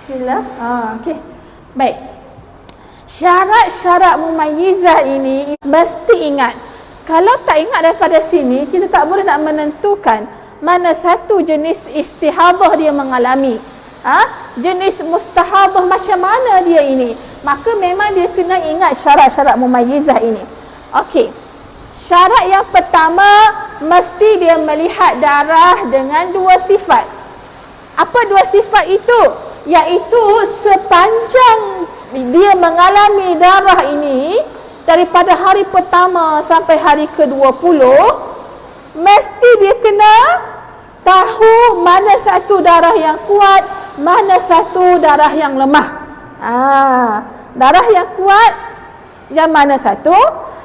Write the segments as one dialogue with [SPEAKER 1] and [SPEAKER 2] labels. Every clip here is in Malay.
[SPEAKER 1] Bismillah. Okey. Baik. Syarat-syarat mumayyizah ini mesti ingat. Kalau tak ingat daripada sini, kita tak boleh nak menentukan mana satu jenis istihadah dia mengalami. Jenis mustahadah macam mana dia ini. Maka memang dia kena ingat syarat-syarat mumayyizah ini. Okey. Syarat yang pertama, mesti dia melihat darah dengan dua sifat. Apa dua sifat itu? Iaitu sepanjang dia mengalami darah ini, daripada hari pertama sampai hari ke-20, mesti dia kena tahu mana satu darah yang kuat, mana satu darah yang lemah. Darah yang kuat yang mana satu,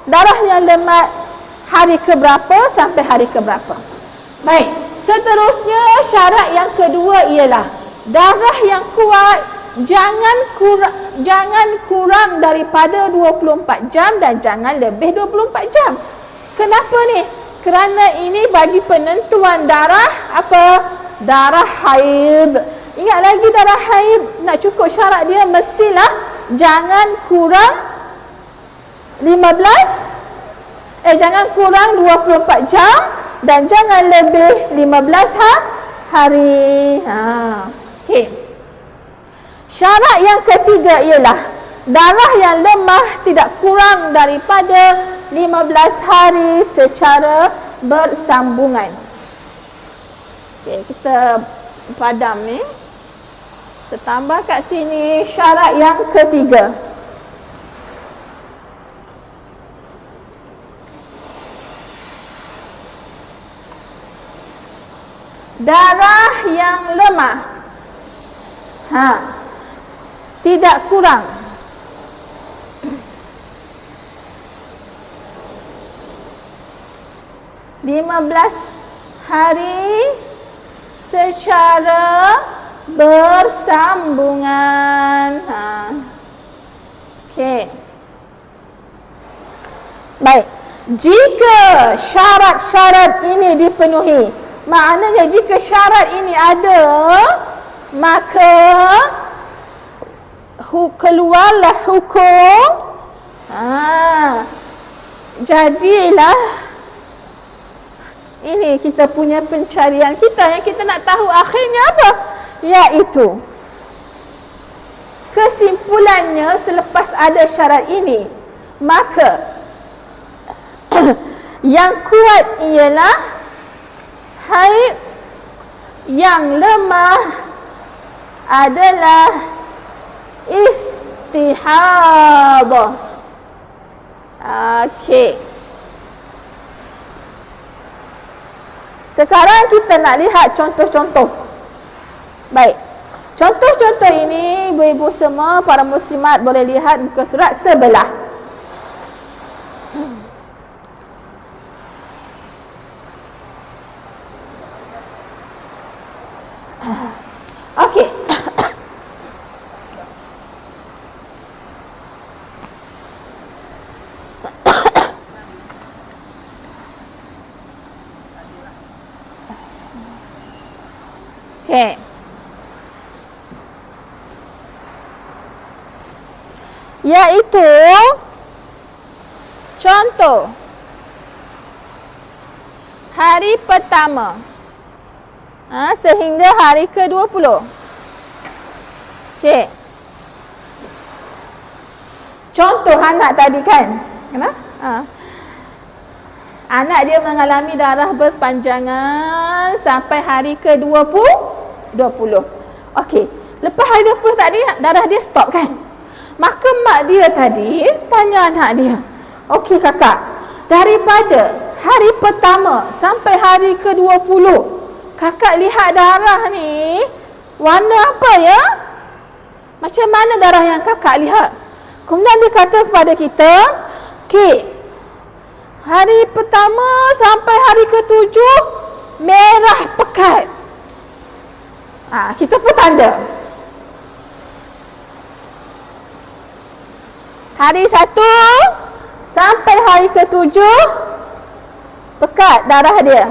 [SPEAKER 1] darah yang lemah hari keberapa sampai hari keberapa. Baik, seterusnya syarat yang kedua ialah darah yang kuat jangan kurang daripada 24 jam dan jangan lebih 24 jam. Kenapa ni? Kerana ini bagi penentuan darah apa? Darah haid. Ingat lagi darah haid, nak cukup syarat dia mestilah jangan kurang jangan kurang 24 jam dan jangan lebih 15 hari. Okey. Syarat yang ketiga ialah darah yang lemah tidak kurang daripada 15 hari secara bersambungan. Okey, kita padam ni. Kita tambah kat sini syarat yang ketiga. Darah yang lemah tidak kurang 15 hari secara bersambungan. Okey. Baik. Jika syarat-syarat ini dipenuhi, maknanya jika syarat ini ada, maka keluarlah hukum. Jadilah ini kita punya pencarian kita yang kita nak tahu akhirnya apa? Iaitu kesimpulannya selepas ada syarat ini, maka yang kuat ialah haid, yang lemah adalah istihadah. Okey. Sekarang kita nak lihat contoh-contoh. Baik. Contoh-contoh ini ibu-ibu semua, para muslimat boleh lihat muka surat sebelah. Okey. Okey. Iaitu contoh hari pertama sehingga hari ke-20. Okey. Contoh anak tadi kan? Kenapa? Anak dia mengalami darah berpanjangan sampai hari ke-20. Okey. Lepas hari 20 tadi darah dia stop kan? Maka mak dia tadi tanya anak dia, okey kakak, daripada hari pertama sampai hari ke-20, kakak lihat darah ni warna apa ya? Macam mana darah yang kakak lihat? Kemudian dia kata kepada kita, okey, hari pertama sampai hari ke-7 merah pekat. Kita pun tanda. Hari 1 sampai hari ke-7 pekat darah dia.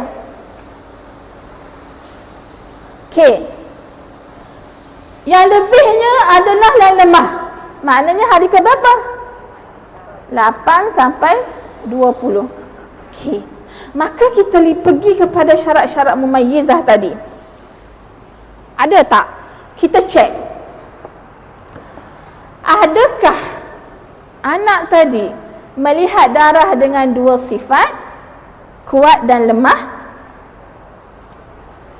[SPEAKER 1] Okey. Yang lebihnya adalah yang lemah. Maknanya hari ke berapa? 8 sampai 20. Okey. Maka kita pergi kepada syarat-syarat mumayyizah tadi. Ada tak? Kita cek. Adakah anak tadi melihat darah dengan dua sifat, kuat dan lemah?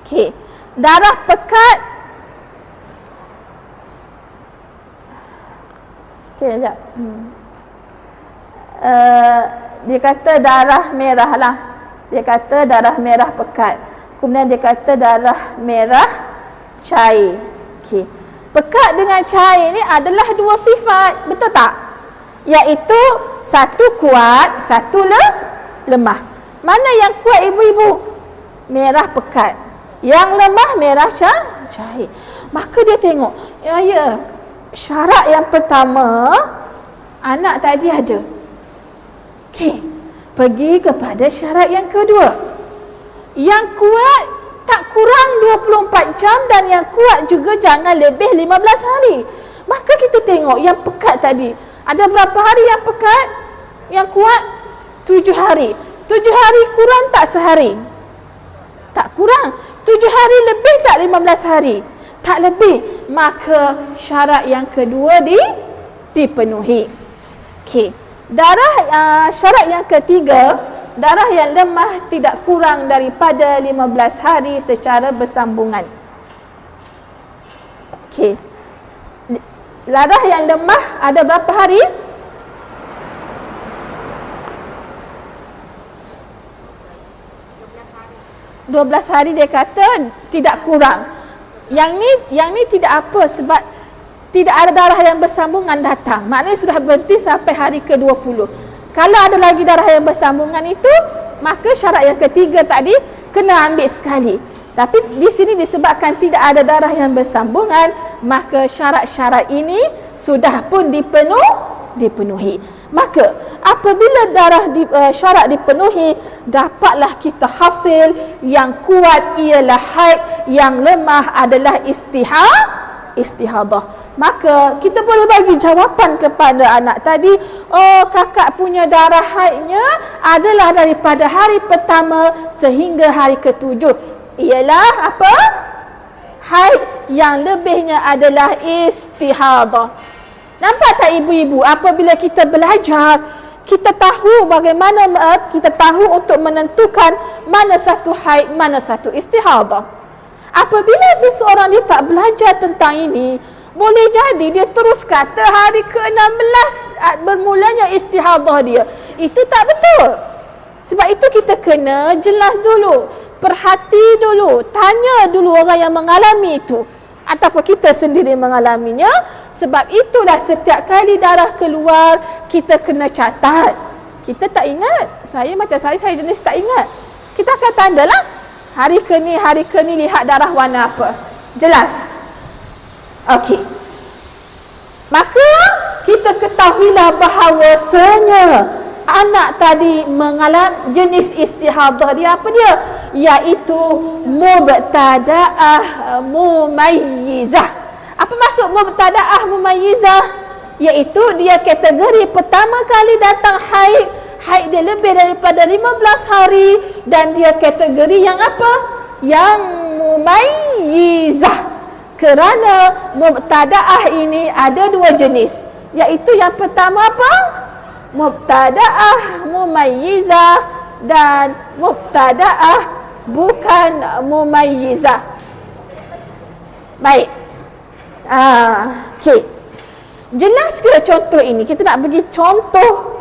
[SPEAKER 1] Okey. Darah pekat. Okey, sekejap. Dia kata darah merah lah. Dia kata darah merah pekat. Kemudian dia kata darah merah cair. Okey. Pekat dengan cair ni adalah dua sifat, betul tak? Iaitu satu kuat, satu lemah. Mana yang kuat ibu-ibu? Merah pekat. Yang lemah merah cair. Maka dia tengok, ya, syarat yang pertama anak tadi ada. Okey, pergi kepada syarat yang kedua. Yang kuat tak kurang 24 jam dan yang kuat juga jangan lebih 15 hari. Maka kita tengok yang pekat tadi. Ada berapa hari yang pekat? Yang kuat? 7 hari. 7 hari kurang tak sehari? Tak kurang. 7 hari lebih tak 15 hari? Tak lebih. Maka syarat yang kedua dipenuhi. Okey. Syarat yang ketiga, darah yang lemah tidak kurang daripada 15 hari secara bersambungan. Okey. Darah yang lemah ada berapa hari? 12 hari dia kata tidak kurang. Yang ni tidak apa sebab tidak ada darah yang bersambungan datang. Maknanya sudah berhenti sampai hari ke-20. Kalau ada lagi darah yang bersambungan itu, maka syarat yang ketiga tadi kena ambil sekali. Tapi di sini disebabkan tidak ada darah yang bersambungan, maka syarat-syarat ini sudah pun dipenuhi. Maka apabila syarat dipenuhi, dapatlah kita hasil yang kuat ialah haid, yang lemah adalah istihadah. Maka kita boleh bagi jawapan kepada anak tadi, oh kakak punya darah haidnya adalah daripada hari pertama sehingga hari ke-7. Ialah apa? Haid, yang lebihnya adalah istihadah. Nampak tak ibu-ibu, apabila kita belajar, kita tahu bagaimana kita tahu untuk menentukan mana satu haid, mana satu istihadah. Apabila seseorang dia tak belajar tentang ini, boleh jadi dia terus kata hari ke-16 bermulanya istihadah dia. Itu tak betul. Sebab itu kita kena jelas dulu, perhati dulu, tanya dulu orang yang mengalami itu, ataupun kita sendiri mengalaminya. Sebab itulah setiap kali darah keluar, kita kena catat. Kita tak ingat. Saya jenis tak ingat. Kita akan tandalah hari ke ni lihat darah warna apa. Jelas. Okey. Maka kita ketahuilah bahawasanya anak tadi mengalami jenis istihadah dia apa dia? Iaitu mubtada'ah mumayyizah. Apa maksud mubtada'ah mumayyizah? Iaitu dia kategori pertama kali datang haid dia lebih daripada 15 hari dan dia kategori yang apa? Yang mumayyizah. Kerana mubtada'ah ini ada dua jenis. Iaitu yang pertama apa? Mubtada'ah mumayyizah dan mubtada'ah bukan mumayyizah. Baik. Okey. Jelas ke contoh ini? Kita nak bagi contoh,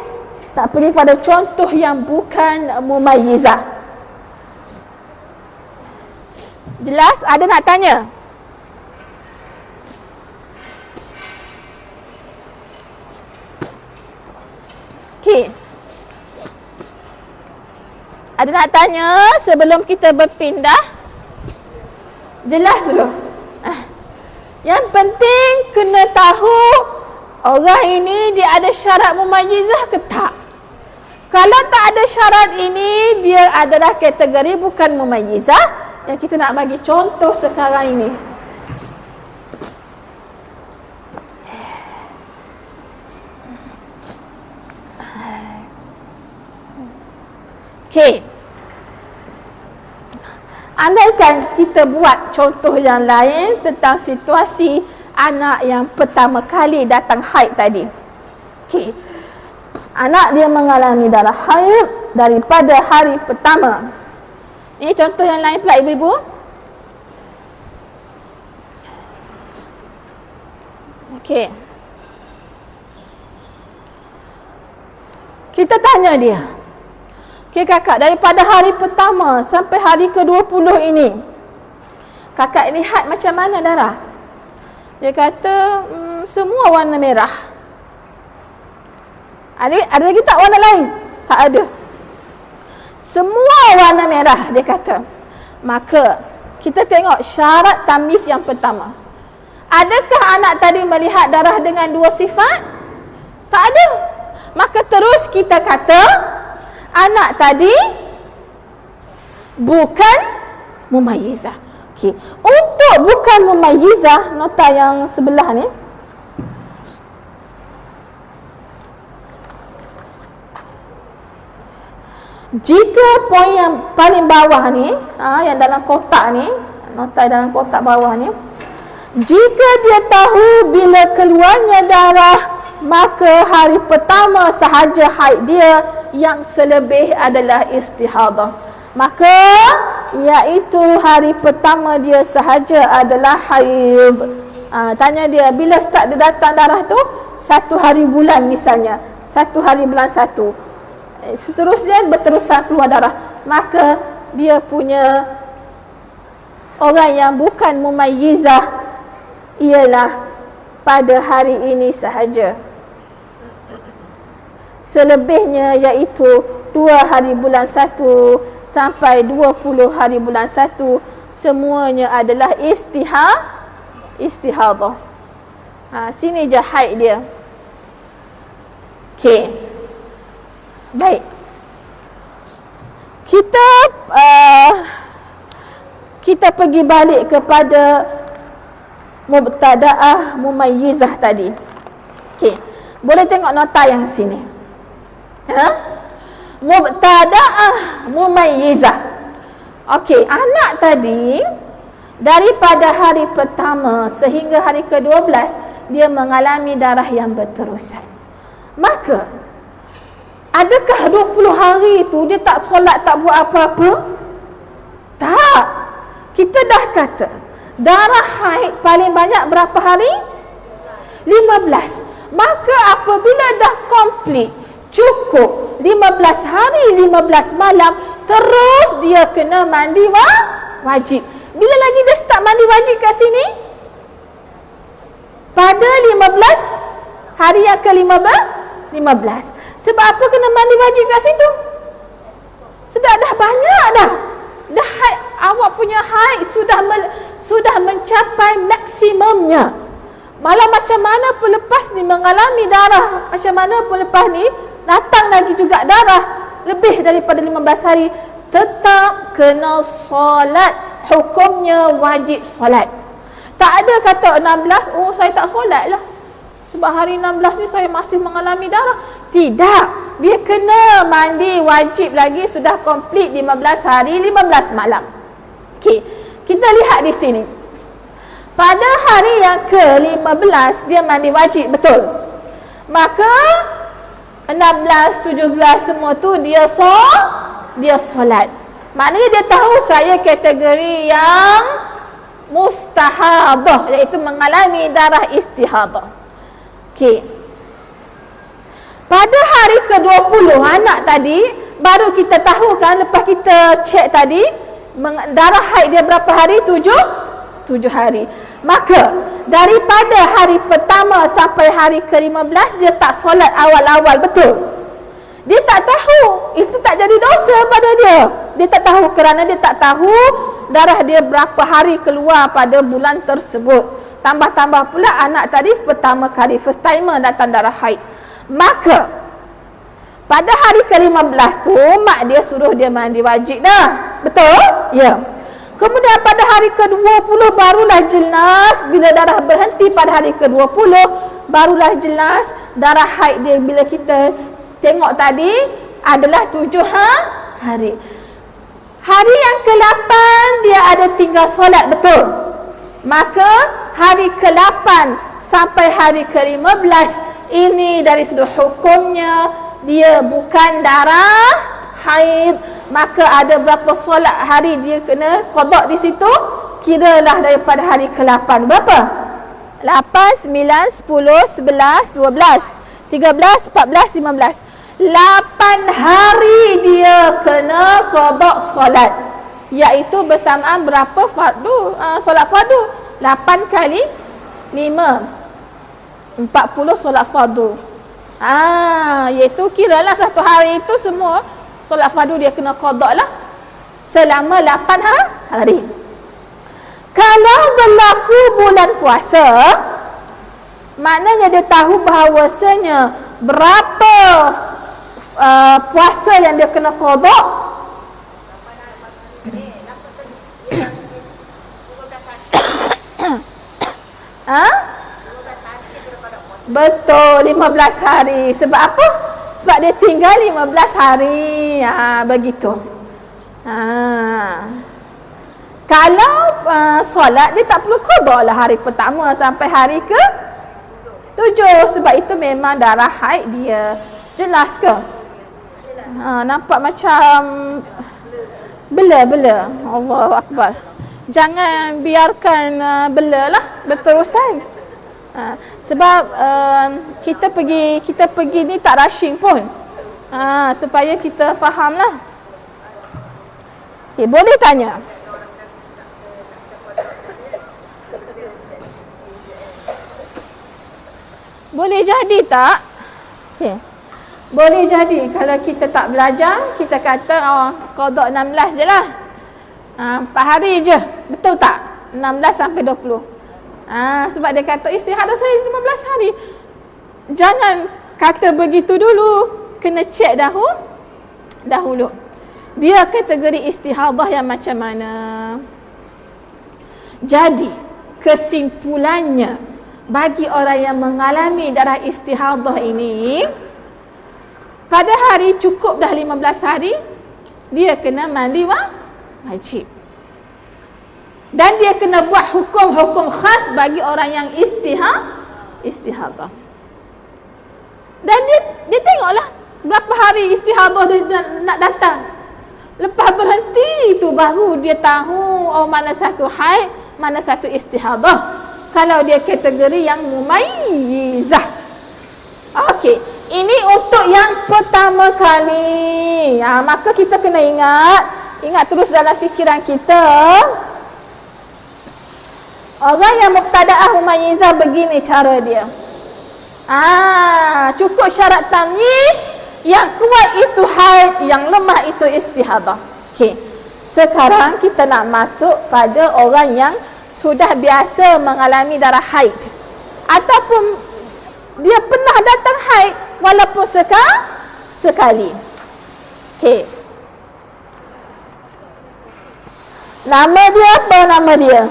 [SPEAKER 1] tak pergi pada contoh yang bukan mumayyizah. Jelas? Ada nak tanya? Okey. Ada nak tanya sebelum kita berpindah? Jelas dulu. Yang penting kena tahu orang ini dia ada syarat mumayyizah ke tak. Kalau tak ada syarat ini, dia adalah kategori bukan mumayyizah. Yang kita nak bagi contoh sekarang ini. Okey. Andaikan kita buat contoh yang lain tentang situasi anak yang pertama kali datang haid tadi. Okey. Anak dia mengalami darah haid daripada hari pertama. Ini contoh yang lain pula ibu-ibu. Okey. Kita tanya dia. Okey kakak, daripada hari pertama sampai hari ke-20 ini, kakak lihat macam mana darah? Dia kata, semua warna merah. Ada lagi tak warna lain? Tak ada. Semua warna merah, dia kata. Maka, kita tengok syarat tamyiz yang pertama. Adakah anak tadi melihat darah dengan dua sifat? Tak ada. Maka terus kita kata, anak tadi bukan mumayyizah. Okey. Untuk bukan mumayyizah, nota yang sebelah ni. Jika poin yang paling bawah ni, yang dalam kotak ni, nota dalam kotak bawah ni, jika dia tahu bila keluarnya darah, maka hari pertama sahaja haid dia, yang selebih adalah istihadah. Maka iaitu hari pertama dia sahaja adalah haid. Tanya dia, bila start dia datang darah tu? 1 hari bulan misalnya, 1 hari bulan 1. Seterusnya berterusan keluar darah. Maka dia punya orang yang bukan mumayyizah ialah pada hari ini sahaja. Selebihnya iaitu 2 hari bulan 1 sampai 20 hari bulan 1, semuanya adalah istihadah. Sini je haid dia. Okey. Baik. Kita pergi balik kepada mubtada'ah mumayyizah tadi. Okey. Boleh tengok nota yang sini. Mubtada'ah mumayyizah. Okey, anak tadi daripada hari pertama sehingga hari ke-12 dia mengalami darah yang berterusan. Maka adakah 20 hari itu dia tak solat, tak buat apa-apa? Tak. Kita dah kata darah haid paling banyak berapa hari? 15. Maka apabila dah komplit, cukup 15 hari 15 malam, terus dia kena mandi wajib. Bila lagi dia start mandi wajib kat sini? Pada 15 hari yang ke-15. Sebab apa kena mandi wajib kat situ? Sudah dah banyak dah. Dah haid, awak punya haid sudah mencapai maksimumnya. Malah macam mana pun lepas ni mengalami darah, macam mana pun lepas ni datang lagi juga darah lebih daripada 15 hari, tetap kena solat. Hukumnya wajib solat. Tak ada kata 16, oh saya tak solat lah sebab hari 16 ni saya masih mengalami darah. Tidak. Dia kena mandi wajib lagi, sudah komplit 15 hari 15 malam. Okey, kita lihat di sini. Pada hari yang ke-15 dia mandi wajib, betul. Maka 16, 17 semua tu dia solat. Maknanya dia tahu saya kategori yang mustahadah, iaitu mengalami darah istihadah. Okey. Pada hari ke-20 anak tadi baru kita tahu kan, lepas kita cek tadi darah haid dia berapa hari? 7 hari. Maka daripada hari pertama sampai hari ke-15 dia tak solat awal-awal, betul? Dia tak tahu, itu tak jadi dosa pada dia. Dia tak tahu kerana dia tak tahu darah dia berapa hari keluar pada bulan tersebut. Tambah-tambah pula anak tadi pertama kali, first timer datang darah haid. Maka pada hari ke-15 tu mak dia suruh dia mandi wajib dah, betul? Ya. Kemudian pada hari ke-20 barulah jelas, bila darah berhenti pada hari ke-20 barulah jelas darah haid dia bila kita tengok tadi adalah 7 hari. Hari yang ke-8 dia ada tinggal solat, betul. Maka hari ke-8 sampai hari ke-15 ini dari sudut hukumnya dia bukan darah haid. Maka ada berapa solat hari dia kena qada di situ? Kiralah daripada hari ke-8 berapa? 8, 9, 10, 11, 12, 13, 14, 15. 8 hari dia kena qada solat, iaitu bersamaan berapa fardu, solat fardu? 8 kali 5, 40 solat fardu. Iaitu kiralah satu hari itu semua solat fardu dia kena qada lah selama 8 hari. Kalau berlaku bulan puasa, maknanya dia tahu bahawasanya berapa puasa yang dia kena qada. Betul, 15 hari. Sebab apa? Sebab dia tinggal 15 hari. Begitu. Kalau solat dia tak perlu qada lah hari pertama sampai hari ke-7, sebab itu memang darah haid dia. Jelas ke? Nampak macam bela-bela. Allahu Akbar. Jangan biarkan bela lah berterusan. Sebab kita pergi ni tak rushing pun. Supaya kita faham lah. Okay, boleh tanya? Boleh jadi tak? Okay. Boleh jadi kalau kita tak belajar, kita kata qada 16 je lah. 4 hari je. Betul tak? 16 sampai 20. Sebab dia kata istihadah saya 15 hari. Jangan kata begitu dulu. Kena cek dahulu. Dia kategori istihadah yang macam mana? Jadi, kesimpulannya bagi orang yang mengalami darah istihadah ini, pada hari cukup dah 15 hari, dia kena mandi wajib. Dan dia kena buat hukum-hukum khas bagi orang yang istihadah. Dan dia tengoklah berapa hari istihadah dia nak datang. Lepas berhenti itu baru dia tahu mana satu haid, mana satu istihadah. Kalau dia kategori yang mumayyizah. Okey, ini untuk yang pertama kali. Maka kita kena ingat terus dalam fikiran kita. Orang yang mubtada'ah mumayyizah begini cara dia. Cukup syarat tamyiz, yang kuat itu haid, yang lemah itu istihadah. Okey. Sekarang kita nak masuk pada orang yang sudah biasa mengalami darah haid, ataupun dia pernah datang haid walaupun sekali. Okey. Nama dia apa nama dia?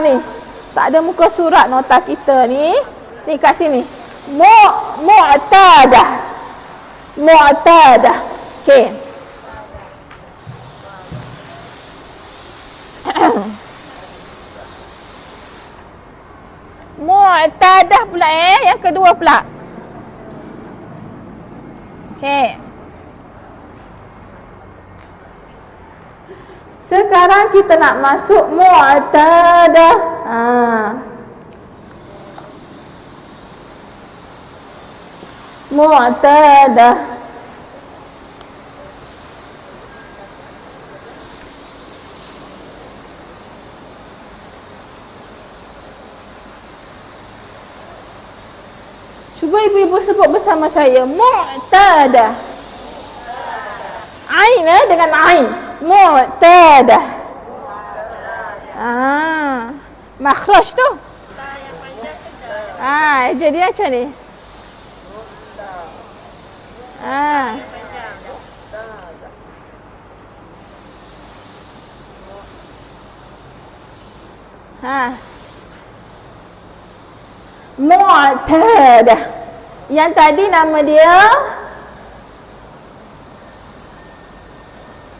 [SPEAKER 1] Ni. Tak ada muka surat nota kita ni. Ni kat sini. Mu'tadah. Okey. Mu'tadah pula yang kedua pula. Okey. Sekarang kita nak masuk mu'tadah. Mu'tadah. Cuba ibu-ibu sebut bersama saya. Mu'tadah. Ain dengan ain. Mu'tadah. Makhraj tu. Jadi macam ni. Mu'tadah. Yang tadi nama dia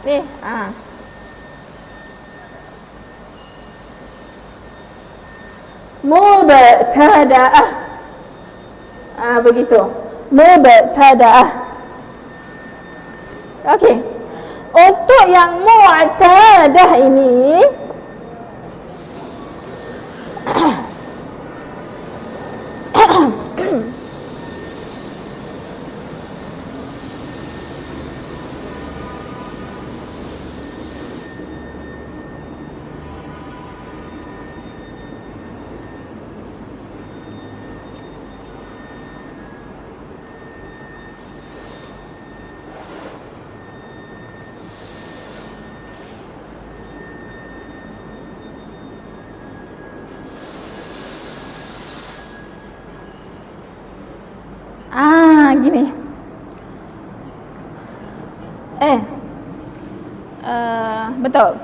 [SPEAKER 1] Ni, mubtada'ah. Begitu. Mubtada'ah. Okey. Untuk yang mu'tadah ini gini. Betul.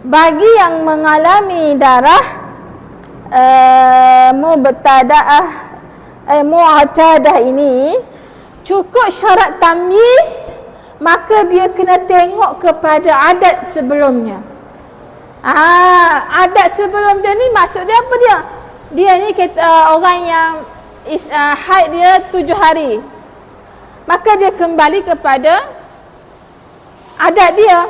[SPEAKER 1] Bagi yang mengalami darah mu'tadah ini, cukup syarat tamyiz, maka dia kena tengok kepada adat sebelumnya. Adat sebelum dia ni maksud dia apa dia? Dia ni orang yang haid dia 7 hari, maka dia kembali kepada adat dia.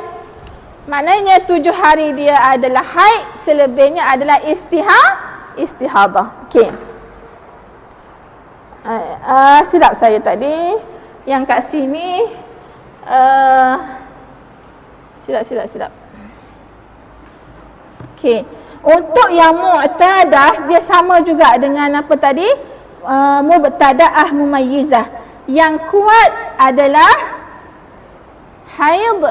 [SPEAKER 1] Maknanya 7 hari dia adalah haid, selebihnya adalah istihadah. Okey. Silap saya tadi. Yang kat sini silap. Okey. Untuk yang mu'tadah, dia sama juga dengan apa tadi? Mubtada'ah mumayyizah. Yang kuat adalah haid,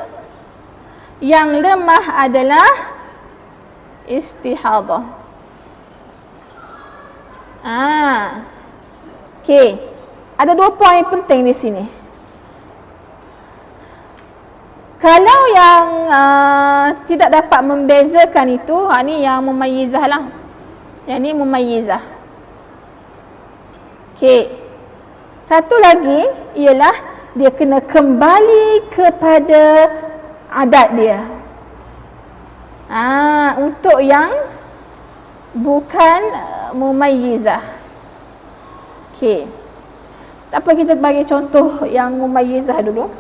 [SPEAKER 1] yang lemah adalah istihadah. Okey. Ada 2 poin penting di sini. Kalau yang tidak dapat membezakan itu, ni yang mumayyizah lah. Yang ni mumayyizah. Okey. Satu lagi ialah dia kena kembali kepada adat dia. Untuk yang bukan mumayyizah. Okey. Tak apa, kita bagi contoh yang mumayyizah dulu.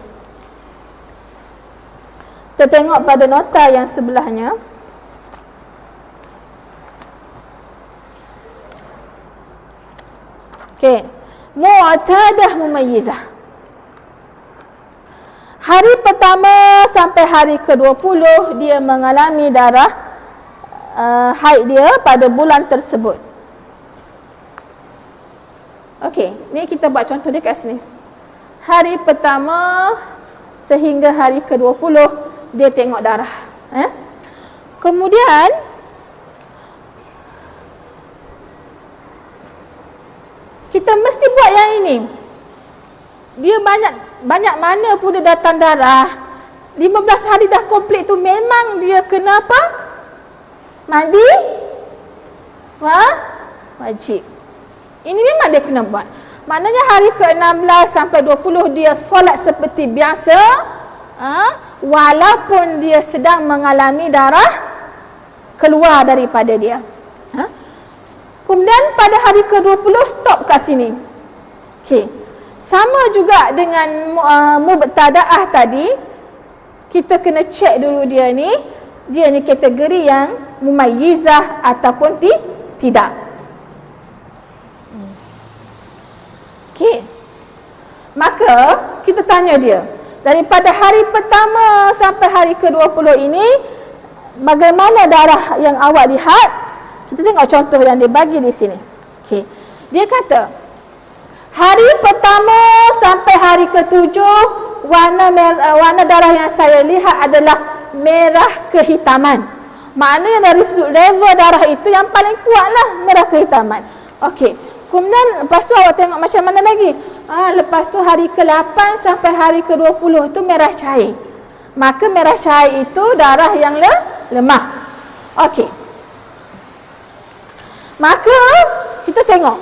[SPEAKER 1] Kita tengok pada nota yang sebelahnya. Okey. Mu'tadah mumayyizah. Hari pertama sampai hari ke-20 dia mengalami darah haid dia pada bulan tersebut. Okey, ni kita buat contoh dia kat sini. Hari pertama sehingga hari ke-20 dia tengok darah. Kemudian kita mesti buat yang ini. Dia banyak mana pun dia datang darah, 15 hari dah komplit tu memang dia kena apa? Mandi wajib. Ini memang dia kena buat. Maknanya hari ke-16 sampai 20 dia solat seperti biasa, walaupun dia sedang mengalami darah keluar daripada dia. Kemudian pada hari ke-20 stop kat sini. Okey. Sama juga dengan mubtada'ah tadi, kita kena cek dulu dia ni kategori yang mumayyizah ataupun tidak. Okey. Maka kita tanya dia, daripada hari pertama sampai hari ke-20 ini bagaimana darah yang awak lihat? Kita tengok contoh yang dia bagi di sini. Okey. Dia kata hari pertama sampai hari ke-7 warna darah yang saya lihat adalah merah kehitaman. Maknanya dari sudut level darah itu yang paling kuatlah merah kehitaman. Okey. Kemudian lepas tu awak tengok macam mana lagi? Lepas tu hari ke-8 sampai hari ke-20 tu merah cair. Maka merah cair itu darah yang lemah. Okey. Maka kita tengok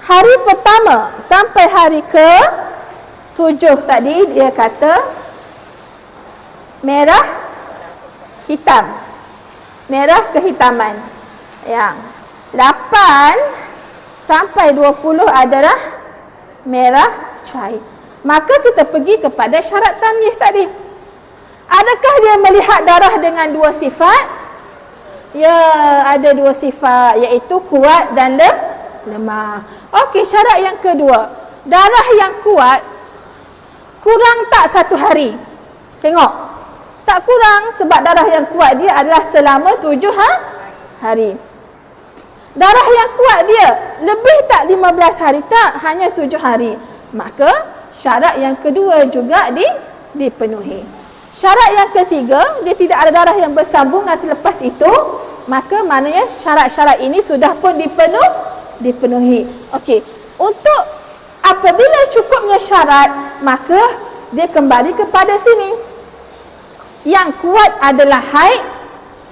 [SPEAKER 1] hari pertama sampai hari ke-7 tadi dia kata merah hitam. Merah kehitaman. Yang 8 sampai 20 adalah merah cair. Maka kita pergi kepada syarat tamyiz tadi. Adakah dia melihat darah dengan 2 sifat? Ya, ada 2 sifat, iaitu kuat dan lemah. Okey, syarat yang kedua. Darah yang kuat kurang tak 1 hari? Tengok. Tak kurang, sebab darah yang kuat dia adalah selama 7 hari. Darah yang kuat dia lebih tak 15 hari? Tak, hanya 7 hari. Maka syarat yang kedua juga dipenuhi. Syarat yang ketiga, dia tidak ada darah yang bersambungan selepas itu, maka maknanya syarat-syarat ini sudah pun dipenuhi. Okey, untuk apabila cukupnya syarat, maka dia kembali kepada sini. Yang kuat adalah haid.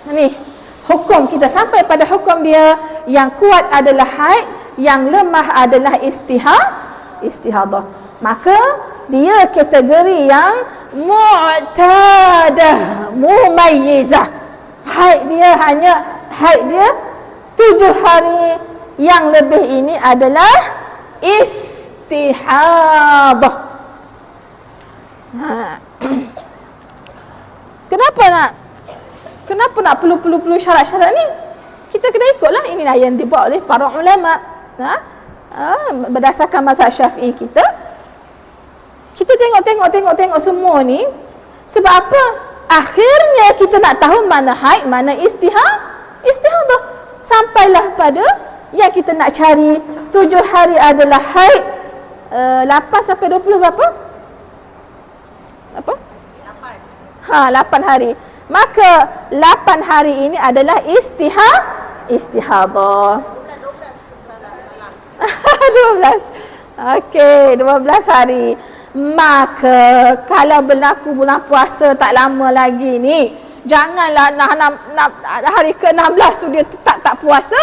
[SPEAKER 1] Ni, hukum kita sampai pada hukum dia. Yang kuat adalah haid, yang lemah adalah istihadah. Maka dia kategori yang mu'tadah, mumayyizah. Haid dia 7 hari. Yang lebih ini adalah istihadah. Kenapa nak perlu syarat-syarat ni? Kita kena ikutlah. Inilah yang dibuat oleh para ulama. Berdasarkan mazhab Syafi'i kita tengok semua ni. Sebab apa? Akhirnya kita nak tahu mana haid, mana istihadah. Sampailah pada yang kita nak cari. 7 hari adalah haid. 8 sampai 20 berapa? Apa? 8 hari. Maka 8 hari ini adalah istihadah. 12. Okey, 12 hari. Maka kalau berlaku bulan puasa tak lama lagi ni, janganlah hari ke-16 tu dia tak puasa.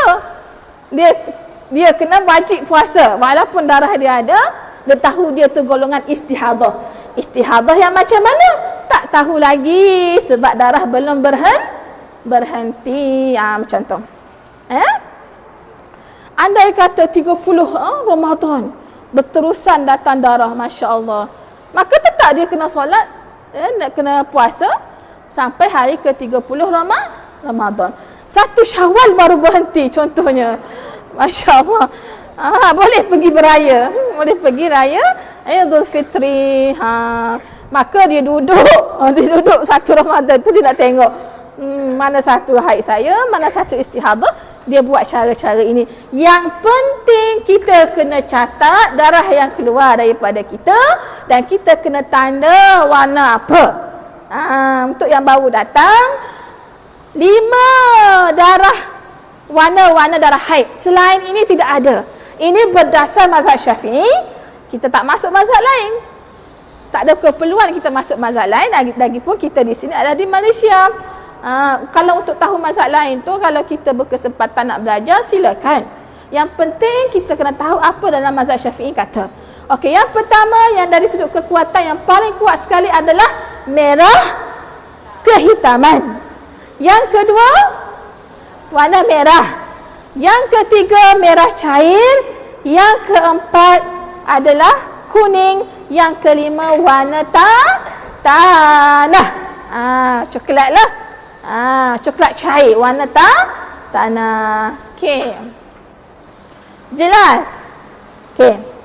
[SPEAKER 1] Dia kena wajib puasa walaupun darah dia ada. Dia tahu dia tu golongan istihadah. Istihadah yang macam mana? Tak tahu lagi sebab darah belum berhenti. Macam tu. Andai kata 30 Ramadan berterusan datang darah, Masya Allah, maka tetap dia kena solat, nak kena puasa sampai hari ke-30 Ramadan. 1 Syawal baru berhenti contohnya. Masya Allah. Boleh pergi beraya. Boleh pergi raya Idul Fitri. Maka dia duduk 1 Ramadan tu, dia nak tengok mana satu haid saya, mana satu istihadah. Dia buat cara-cara ini. Yang penting kita kena catat darah yang keluar daripada kita, dan kita kena tanda warna apa. Untuk yang baru datang, 5 darah, warna-warna darah haid. Selain ini tidak ada. Ini berdasar mazhab Syafi'i. Kita tak masuk mazhab lain. Tak ada keperluan kita masuk mazhab lain. Lagipun kita di sini adalah di Malaysia. Kalau untuk tahu mazhab lain tu, kalau kita berkesempatan nak belajar, silakan. Yang penting kita kena tahu apa dalam mazhab Syafi'i kata. Okey, yang pertama, yang dari sudut kekuatan yang paling kuat sekali adalah merah kehitaman. Yang kedua, warna merah. Yang ketiga, merah cair. Yang keempat adalah kuning. Yang kelima, warna tanah. Coklat lah. Coklat cair, warna tanah. Okey. Jelas? Okey.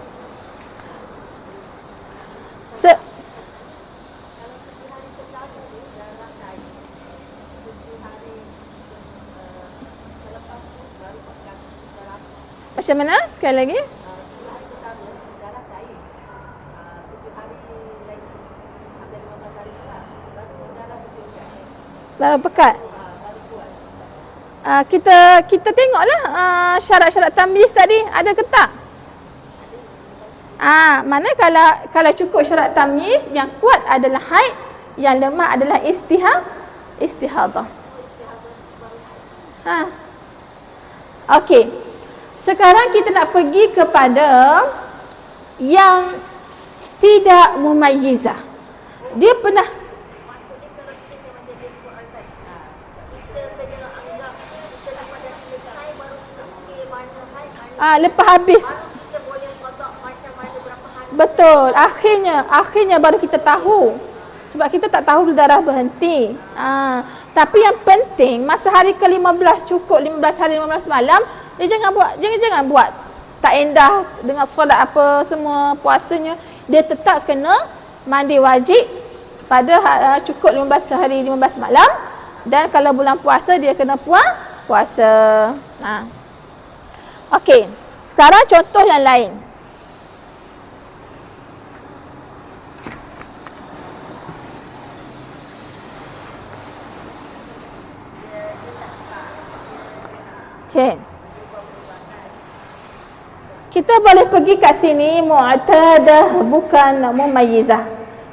[SPEAKER 1] Macam mana? Sekali lagi. Baru pekat. Kita tengoklah syarat-syarat tamyiz tadi ada ke tak? Mana kalau cukup syarat tamyiz, yang kuat adalah haid, yang lemah adalah istihadah. Okey. Sekarang kita nak pergi kepada yang tidak mumayyizah. Dia pernah Lepas habis. Betul. Akhirnya baru kita tahu. Sebab kita tak tahu bila darah berhenti. Tapi yang penting masa hari ke-15 cukup 15 hari 15 malam, dia jangan buat tak endah dengan solat apa semua puasanya. Dia tetap kena mandi wajib pada cukup 15 hari 15 malam, dan kalau bulan puasa dia kena puasa. Okey. Sekarang contoh yang lain. Okey. Kita boleh pergi kat sini mu'tadah bukan mumayyizah.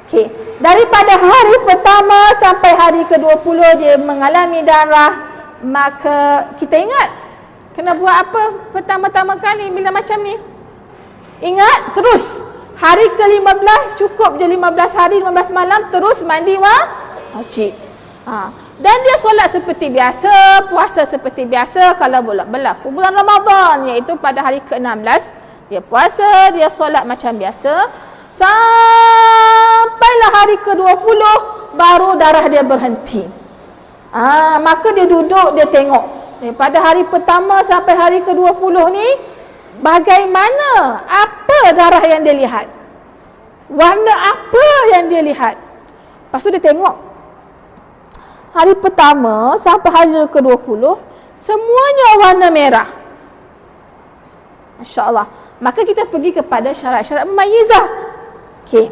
[SPEAKER 1] Okey. Daripada hari pertama sampai hari ke-20 dia mengalami darah, maka kita ingat kena buat apa pertama-tama kali bila macam ni? Ingat terus. Hari ke-15 cukup je 15 hari 15 malam terus mandi wajib. Dan dia solat seperti biasa, puasa seperti biasa. Kalau berlaku bulan Ramadan, iaitu pada hari ke-16, dia puasa, dia solat macam biasa. Sampailah hari ke-20, baru darah dia berhenti. Maka dia duduk, dia tengok. Pada hari pertama sampai hari ke-20 ni, bagaimana, apa darah yang dia lihat? Warna apa yang dia lihat? Lepas tu dia tengok. Hari pertama sampai hari ke-20 semuanya warna merah. Masya Allah. Maka kita pergi kepada syarat-syarat mumayyizah. Okey.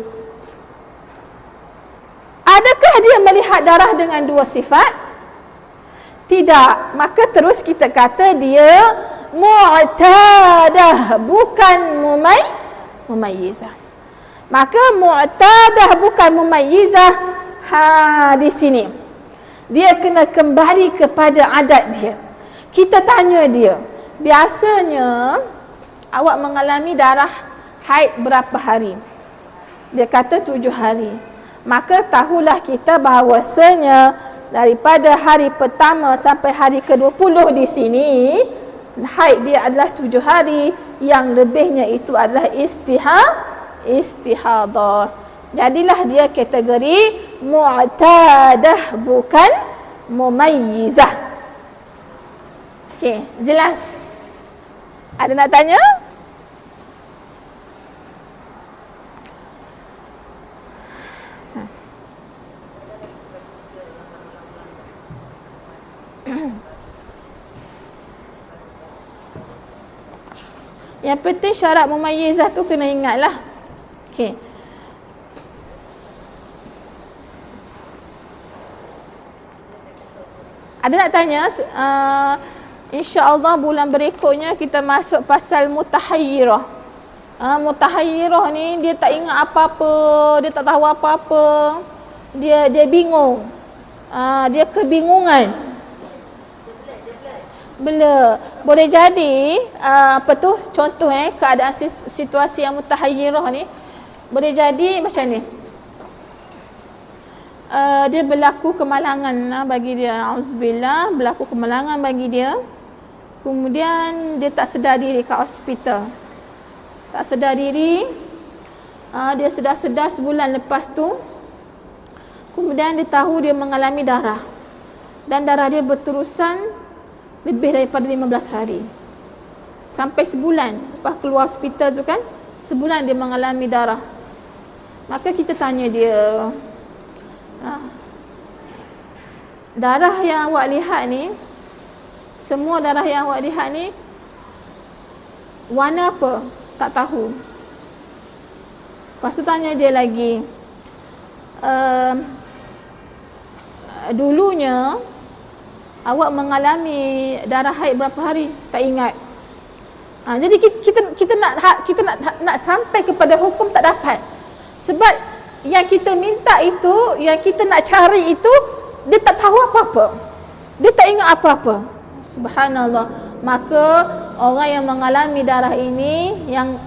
[SPEAKER 1] Adakah dia melihat darah dengan dua sifat? Tidak. Maka terus kita kata dia mu'tadah bukan mumayyizah. Maka mu'tadah bukan mumayyizah di sini. Dia kena kembali kepada adat dia. Kita tanya dia, biasanya awak mengalami darah haid berapa hari? Dia kata 7 hari. Maka tahulah kita bahawasanya daripada hari pertama sampai hari ke-20 di sini, haid dia adalah 7 hari. Yang lebihnya itu adalah istihadah. Jadilah dia kategori mu'tadah bukan mumayyizah. Okey, jelas? Ada nak tanya? Yang penting syarat mumayyizah tu kena ingatlah. Okey. Ada nak tanya? InsyaAllah bulan berikutnya kita masuk pasal mutahayyirah. Mutahayyirah ni dia tak ingat apa-apa, dia tak tahu apa-apa. Dia bingung. Dia kebingungan. Boleh jadi contoh keadaan situasi yang mutahayyirah ni boleh jadi macam ni. Dia berlaku kemalangan bagi dia, auzubillah, berlaku kemalangan bagi dia. Kemudian dia tak sedar diri kat hospital. Tak sedar diri. Dia sedar-sedar sebulan lepas tu. Kemudian dia tahu dia mengalami darah. Dan darah dia berterusan lebih daripada 15 hari. Sampai sebulan lepas keluar hospital tu kan, sebulan dia mengalami darah. Maka kita tanya dia, darah yang awak lihat ni, semua darah yang awak lihat ni warna apa? Tak tahu. Lepas tu tanya dia lagi, dulunya awak mengalami darah haid berapa hari? Tak ingat. Jadi kita nak sampai kepada hukum tak dapat. Sebab yang kita minta itu, yang kita nak cari itu, dia tak tahu apa-apa. Dia tak ingat apa-apa. Subhanallah. Maka orang yang mengalami darah ini, yang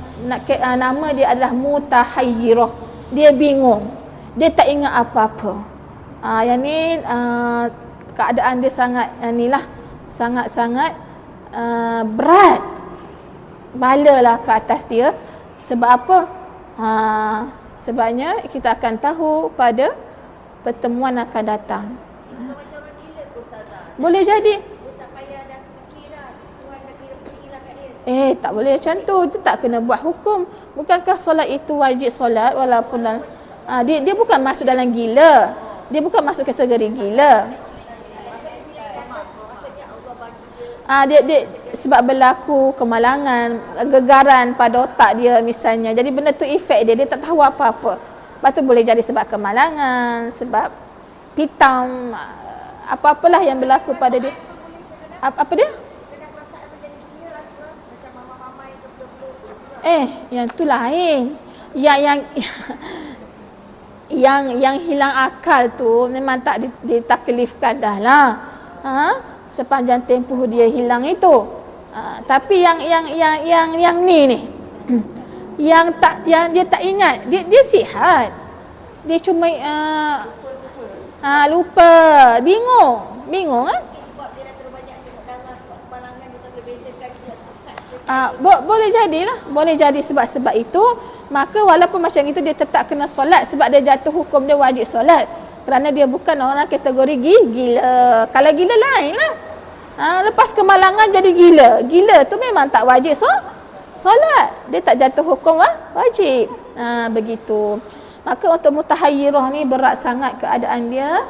[SPEAKER 1] nama dia adalah mutahayyirah. Dia bingung. Dia tak ingat apa-apa. Yang ni keadaan dia sangat sangat-sangat berat balalah ke atas dia. Sebab apa? Sebabnya kita akan tahu pada pertemuan akan datang. Boleh jadi. Tak boleh macam tu. Dia tak kena buat hukum. Bukankah solat itu wajib solat walaupun dia bukan masuk dalam gila. Dia bukan masuk kategori gila. Dia sebab berlaku kemalangan, gegaran pada otak dia misalnya. Jadi benda tu efek dia tak tahu apa-apa. Lepas tu boleh jadi sebab kemalangan, sebab pitam, apa-apalah yang berlaku pada dia. Apa dia? Yang tu lain. Yang hilang akal tu memang tak ditaklifkan dah lah. Sepanjang tempoh dia hilang itu. Tapi yang ni yang dia tak ingat, dia sihat. Dia cuma lupa, bingung kan? Boleh jadilah, boleh jadi sebab itu. Maka walaupun macam itu dia tetap kena solat sebab dia jatuh hukum dia wajib solat. Kerana dia bukan orang kategori gila. Kalau gila lain lah. Lepas kemalangan jadi gila. Gila tu memang tak wajib solat. Dia tak jatuh hukum wajib. Begitu. Maka untuk mutahayyirah ni berat sangat keadaan dia.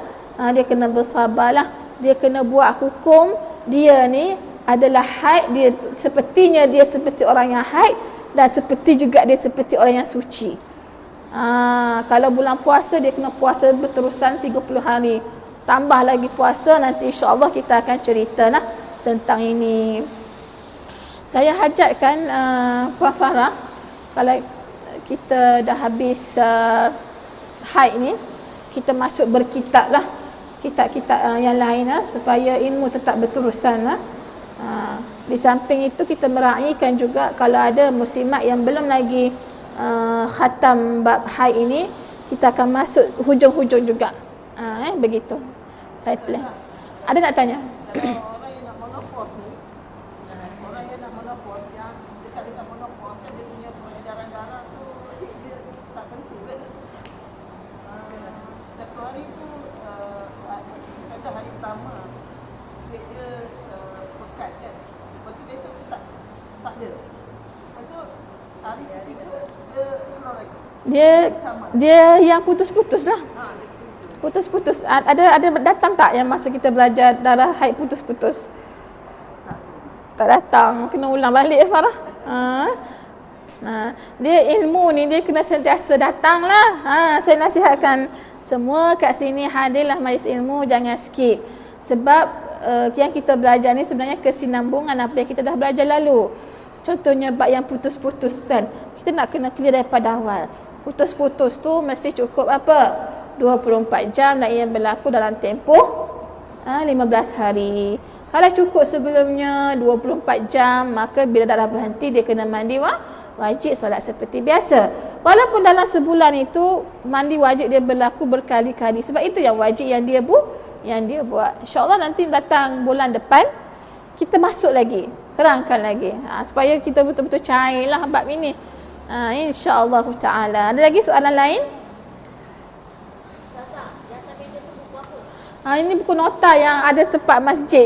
[SPEAKER 1] Dia kena bersabarlah. Dia kena buat hukum. Dia ni adalah haid. Sepertinya dia seperti orang yang haid. Dan seperti juga dia seperti orang yang suci. Kalau bulan puasa dia kena puasa berterusan 30 hari. Tambah lagi puasa, nanti insya-Allah kita akan cerita tentang ini. Saya hajatkan Puan Farah, kalau kita dah habis haid ni, kita masuk berkitab lah. Kitab-kitab yang lain supaya ilmu tetap berterusan Di samping itu kita meraihkan juga kalau ada muslimat yang belum lagi khatam bab haid ini, kita akan masuk hujung-hujung juga. Begitu. Saya plan. Ada nak tanya?
[SPEAKER 2] Orang yang nak menopause ni, orang yang nak menopause yang dekat menopause kan dia punya peredaran darah tu dia tak tentu kan. Satu hari tu kata hari pertama dia pekat kan. Lepas tu besok tu tak ada. Lepas tu hari ketiga dia keluar lagi.
[SPEAKER 1] Dia yang putus-putus lah. Putus-putus. Ada datang tak yang masa kita belajar darah haid putus-putus? Tak datang. Kena ulang balik Farah. Dia ilmu ni dia kena sentiasa datang lah. Saya nasihatkan semua kat sini hadirlah majlis ilmu, jangan skip. Sebab yang kita belajar ni sebenarnya kesinambungan apa yang kita dah belajar lalu. Contohnya bab yang putus-putus kan. Kita nak kena clear daripada awal. Putus-putus tu mesti cukup apa? 24 jam dan ia berlaku dalam tempoh 15 hari. Kalau cukup sebelumnya 24 jam, maka bila darah berhenti dia kena mandi wajib solat seperti biasa. Walaupun dalam sebulan itu mandi wajib dia berlaku berkali-kali. Sebab itu yang wajib yang dia buat. InsyaAllah nanti datang bulan depan kita masuk lagi, terangkan lagi. Supaya kita betul-betul cairlah bab ini. InsyaAllah ta'ala. Ada lagi soalan lain? Ini buku nota yang ada tempat masjid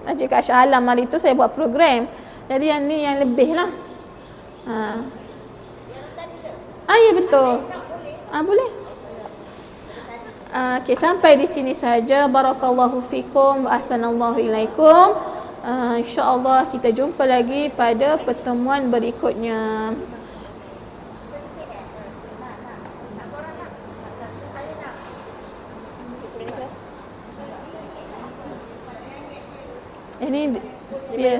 [SPEAKER 1] Masjid kat Shah Alam hari tu saya buat program. Jadi yang ni yang lebih lah. Ya betul. Boleh. Okey, sampai di sini saja. Barakallahu fikum wa ahsanallahu ilaikum. InsyaAllah kita jumpa lagi pada pertemuan berikutnya. Ini dia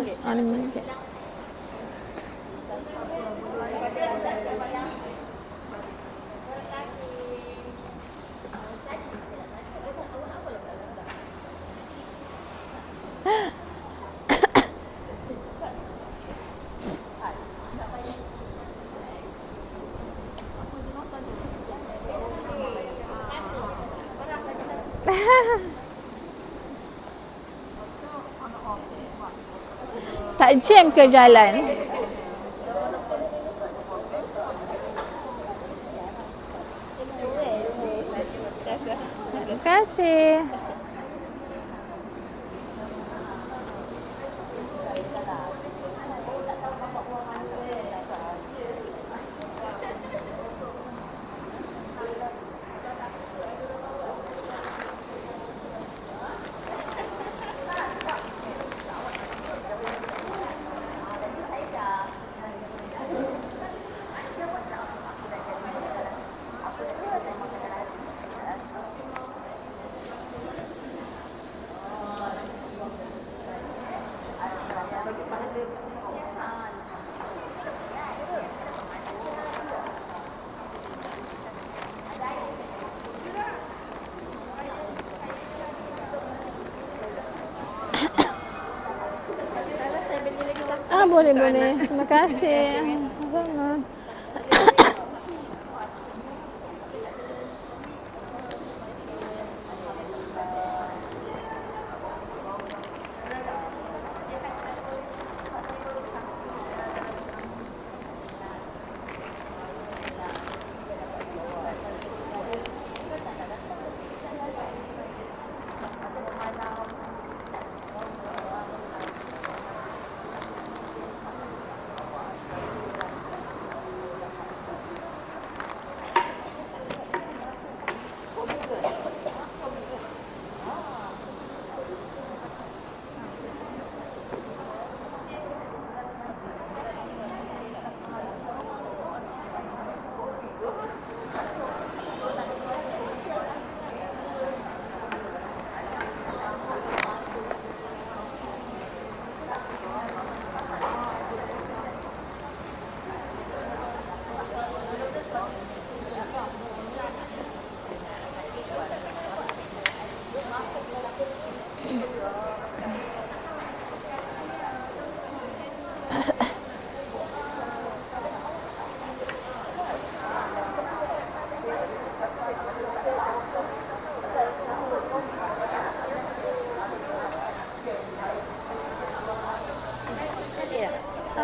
[SPEAKER 1] Tak jam ke jalan? Terima kasih. Boleh. Terima kasih. Sama.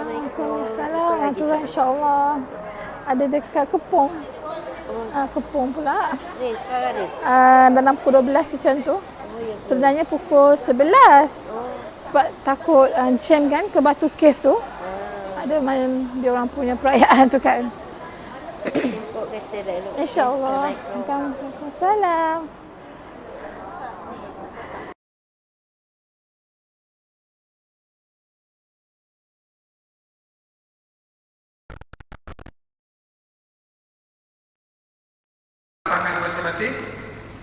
[SPEAKER 1] Waalaikumsalam. InsyaAllah. Ada dekat Kepong. Kepong pula.
[SPEAKER 3] Ni sekarang ni?
[SPEAKER 1] Dalam pukul 12 macam tu.
[SPEAKER 3] Ya.
[SPEAKER 1] Sebenarnya pukul 11. Sebab takut jam kan ke Batu Cave tu. Ada macam dia orang punya perayaan tu kan.
[SPEAKER 3] Jemput kereta dah elok.
[SPEAKER 1] InsyaAllah. Waalaikumsalam.
[SPEAKER 4] Pangan masing-masing.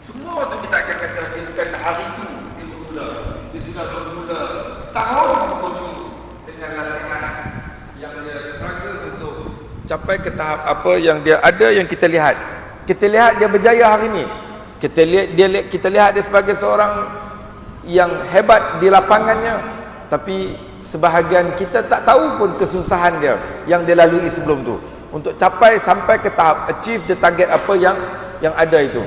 [SPEAKER 4] Semua tu kita akan kata dia bukan hari itu dia bermula. Dia sudah bermula tahun sebelum dengan latihan yang dia struggle untuk capai ke tahap apa yang dia ada yang kita lihat. Kita lihat dia berjaya hari ini. Kita lihat dia sebagai seorang yang hebat di lapangannya, tapi sebahagian kita tak tahu pun kesusahan dia yang dia lalui sebelum tu untuk sampai ke tahap achieve the target apa yang ada itu.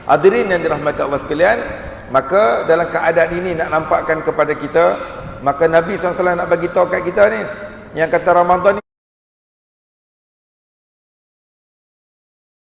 [SPEAKER 4] Hadirin yang dirahmati Allah sekalian, maka dalam keadaan ini nak nampakkan kepada kita, maka Nabi SAW nak bagi tahu kat kita ni, yang kata Ramadan ni